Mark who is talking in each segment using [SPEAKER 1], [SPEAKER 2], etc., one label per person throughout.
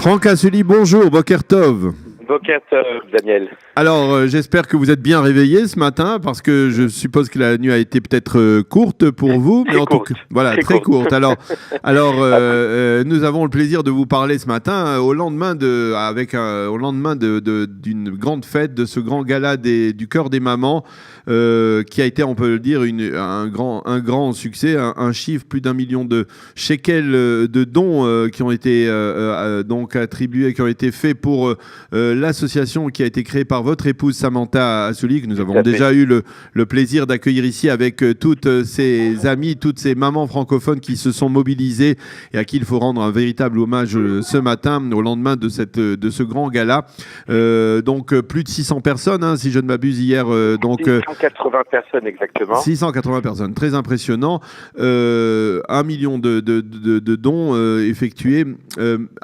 [SPEAKER 1] Franck Asseli, bonjour, Boker Tov.
[SPEAKER 2] Boker Tov, Daniel.
[SPEAKER 1] Alors, j'espère que vous êtes bien réveillé ce matin, parce que je suppose que la nuit a été peut-être courte pour vous, mais en tout cas, voilà, très courte. Alors, nous avons le plaisir de vous parler ce matin au lendemain d'une grande fête, de ce grand gala du cœur des mamans, qui a été, on peut le dire, un grand succès, un chiffre, plus d'1 million de shekels de dons qui ont été donc attribués, qui ont été faits pour l'association qui a été créée par votre épouse Samantha Asseli, que nous avons déjà eu le plaisir d'accueillir ici avec toutes ses amies, toutes ces mamans francophones qui se sont mobilisées et à qui il faut rendre un véritable hommage ce matin, au lendemain de ce grand gala. Donc plus de 600 personnes, hein, si je ne m'abuse, hier.
[SPEAKER 2] 680 personnes exactement.
[SPEAKER 1] 680 personnes, très impressionnant. 1 million de dons effectués.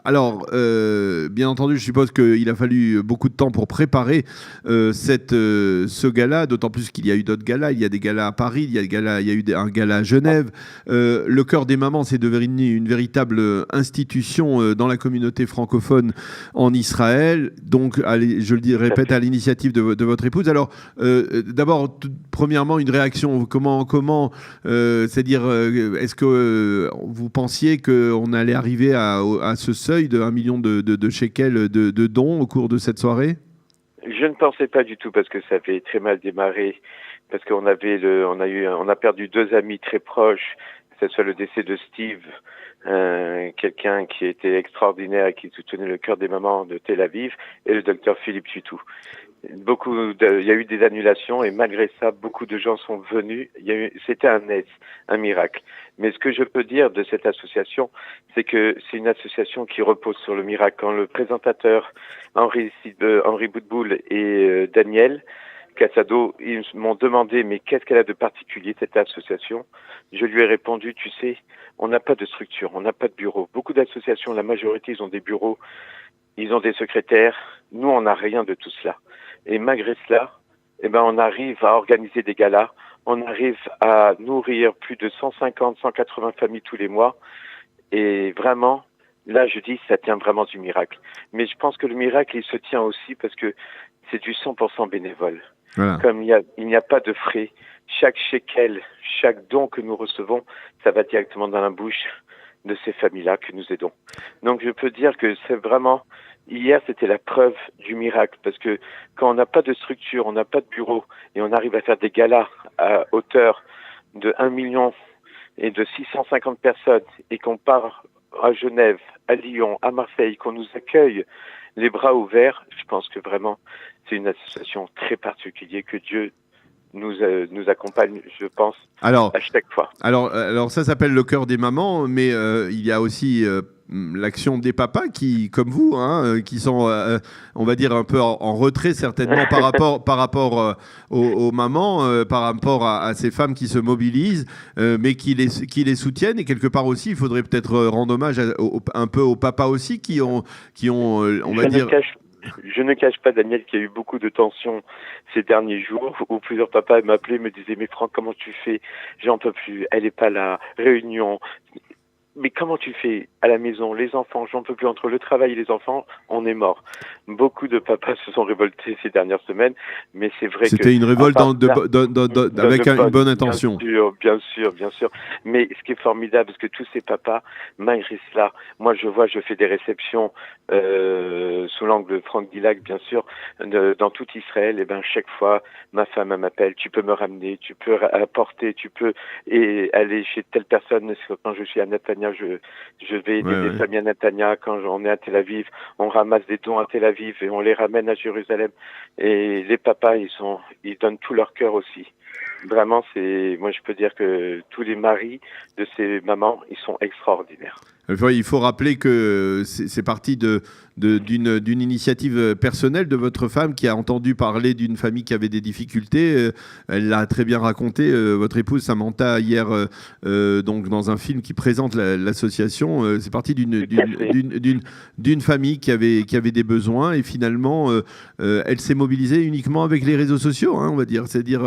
[SPEAKER 1] Alors, bien entendu, je suppose qu'il a fallu beaucoup de temps pour préparer ce gala, d'autant plus qu'il y a eu d'autres galas. Il y a des galas à Paris, il y a eu un gala à Genève. Le Cœur des mamans, c'est devenu une véritable institution dans la communauté francophone en Israël. Donc, je le répète, à l'initiative de votre épouse. Alors, d'abord, premièrement, une réaction. Comment c'est-à-dire, est-ce que vous pensiez qu'on allait arriver à ce seuil de 1 million de shekels de dons au cours de cette soirée?
[SPEAKER 2] Je ne pensais pas du tout, parce que ça avait très mal démarré, parce qu'on a perdu 2 amis très proches, que ce soit le décès de Steve, quelqu'un qui était extraordinaire et qui soutenait le cœur des mamans de Tel Aviv, et le docteur Philippe Tutou. Il y a eu des annulations, et malgré ça, beaucoup de gens sont venus. C'était un miracle. Mais ce que je peux dire de cette association, c'est que c'est une association qui repose sur le miracle. Quand le présentateur Henri Boutboul et Daniel Cassado, ils m'ont demandé, mais qu'est-ce qu'elle a de particulier, cette association? Je lui ai répondu, tu sais, on n'a pas de structure, on n'a pas de bureau. Beaucoup d'associations, la majorité, ils ont des bureaux, ils ont des secrétaires. Nous, on n'a rien de tout cela. Et malgré cela, on arrive à organiser des galas, on arrive à nourrir plus de 150, 180 familles tous les mois. Et vraiment, là, je dis, ça tient vraiment du miracle. Mais je pense que le miracle, il se tient aussi parce que c'est du 100% bénévole. Voilà. Comme il n'y a pas de frais, chaque shekel, chaque don que nous recevons, ça va directement dans la bouche de ces familles-là que nous aidons. Donc je peux dire que c'est vraiment, hier c'était la preuve du miracle, parce que quand on n'a pas de structure, on n'a pas de bureau, et on arrive à faire des galas à hauteur de 1 million et de 650 personnes, et qu'on part à Genève, à Lyon, à Marseille, qu'on nous accueille les bras ouverts, je pense que vraiment c'est une association très particulière, que Dieu nous accompagne, je pense, à chaque fois.
[SPEAKER 1] Alors ça s'appelle le cœur des mamans, mais il y a aussi l'action des papas qui, comme vous, hein, qui sont, on va dire, un peu en retrait certainement par rapport aux mamans, par rapport à ces femmes qui se mobilisent, mais qui les soutiennent. Et quelque part aussi, il faudrait peut-être rendre hommage un peu aux papas aussi qui ont on va dire...
[SPEAKER 2] Je ne cache pas, Daniel, qu'il y a eu beaucoup de tensions ces derniers jours, où plusieurs papas m'appelaient, me disaient « Mais Franck, comment tu fais? J'en peux plus, elle n'est pas là, réunion. » Mais comment tu fais à la maison? Les enfants, j'en peux plus, entre le travail et les enfants, on est mort. Beaucoup de papas se sont révoltés ces dernières semaines, mais c'est vrai que...
[SPEAKER 1] C'était une révolte avec une bonne intention.
[SPEAKER 2] Bien sûr. Mais ce qui est formidable, parce que tous ces papas, malgré cela, moi je fais des réceptions sous l'angle de Franck Dillac, bien sûr, dans tout Israël, et chaque fois, ma femme m'appelle, tu peux me ramener, tu peux apporter, tu peux aller chez telle personne. Quand je suis à Netanya, je vais aider des familles à Netanya. Quand on est à Tel Aviv, on ramasse des dons à Tel Aviv et on les ramène à Jérusalem. Et les papas, ils donnent tout leur cœur aussi. Vraiment, moi je peux dire que tous les maris de ces mamans, ils sont extraordinaires.
[SPEAKER 1] Il faut rappeler que c'est parti d'une initiative personnelle de votre femme, qui a entendu parler d'une famille qui avait des difficultés. Elle l'a très bien raconté, votre épouse Samantha, hier, donc dans un film qui présente l'association. C'est parti d'une famille qui avait des besoins, et finalement, elle s'est mobilisée uniquement avec les réseaux sociaux, hein, on va dire. C'est-à-dire,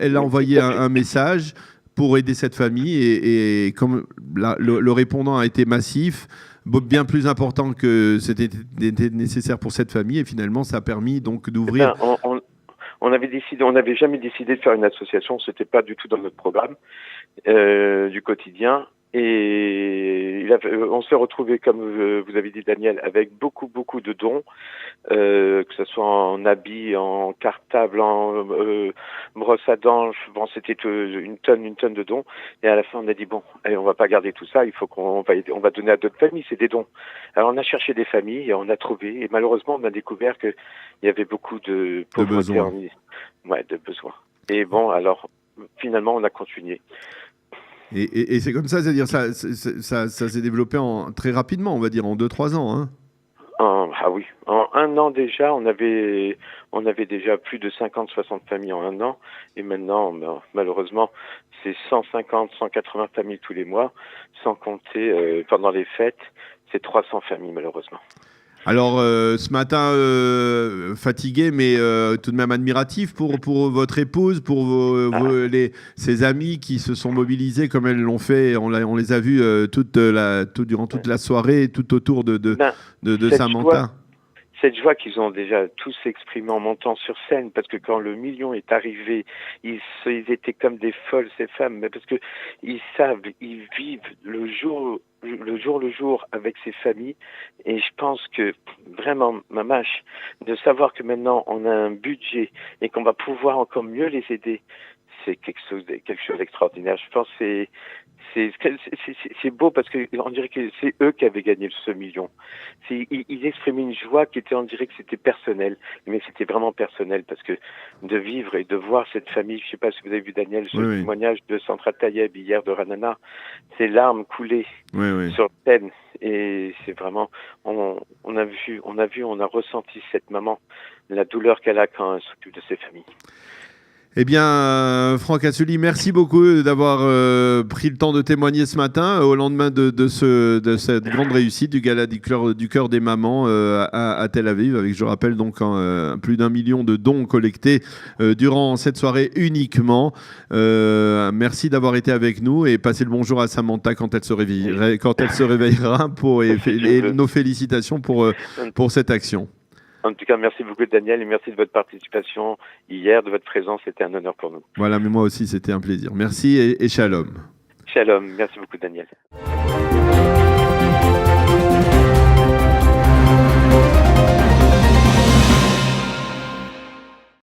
[SPEAKER 1] elle a envoyé un message pour aider cette famille, et comme le répondant a été massif, bien plus important que c'était nécessaire pour cette famille. Et finalement, ça a permis donc d'ouvrir.
[SPEAKER 2] On avait décidé, on n'avait jamais décidé de faire une association, c'était pas du tout dans notre programme du quotidien. Et on s'est retrouvé, comme vous avez dit, Daniel, avec beaucoup de dons, que ce soit en habits, en cartable, en brosse à dents. Bon, c'était une tonne de dons. Et à la fin, on a dit bon, allez, on va pas garder tout ça. Il faut on va donner à d'autres familles. C'est des dons. Alors on a cherché des familles et on a trouvé. Et malheureusement, on a découvert que il y avait beaucoup de pauvreté, de besoins. Et bon, alors finalement, on a continué.
[SPEAKER 1] Et c'est comme ça, c'est-à-dire ça s'est développé très rapidement, on va dire en 2-3 ans. Hein.
[SPEAKER 2] Ah oui, en 1 an déjà, on avait déjà plus de 50-60 familles en 1 an. Et maintenant, malheureusement, c'est 150-180 familles tous les mois, sans compter pendant les fêtes, c'est 300 familles malheureusement.
[SPEAKER 1] Alors, ce matin, fatigué, mais tout de même admiratif pour votre épouse, pour ses amis qui se sont mobilisés comme elles l'ont fait. On les a vus durant toute la soirée, tout autour de Samantha.
[SPEAKER 2] Cette joie qu'ils ont déjà tous exprimée en montant sur scène, parce que quand le million est arrivé, ils étaient comme des folles, ces femmes, mais parce que ils savent, ils vivent le jour avec ces familles. Et je pense que vraiment, Mamache, de savoir que maintenant on a un budget et qu'on va pouvoir encore mieux les aider, c'est quelque chose d'extraordinaire. Je pense que c'est beau parce que on dirait que c'est eux qui avaient gagné ce million. Ils exprimaient une joie qui était, on dirait que c'était personnel, mais c'était vraiment personnel parce que de vivre et de voir cette famille, je sais pas si vous avez vu Daniel, ce témoignage de Sandra Tayeb hier de Ranana, ces larmes coulaient sur scène et c'est vraiment, on a ressenti cette maman, la douleur qu'elle a quand elle s'occupe de ses familles.
[SPEAKER 1] Eh bien, Franck Assouline, merci beaucoup d'avoir pris le temps de témoigner ce matin au lendemain de cette grande réussite du Gala du cœur des mamans à Tel Aviv, avec, je rappelle, donc plus d'1 million de dons collectés durant cette soirée uniquement. Merci d'avoir été avec nous et passez le bonjour à Samantha quand elle se réveillera et nos félicitations pour cette action.
[SPEAKER 2] En tout cas, merci beaucoup Daniel et merci de votre participation hier, de votre présence. C'était un honneur pour nous.
[SPEAKER 1] Voilà, mais moi aussi, c'était un plaisir. Merci et shalom.
[SPEAKER 2] Shalom. Merci beaucoup Daniel.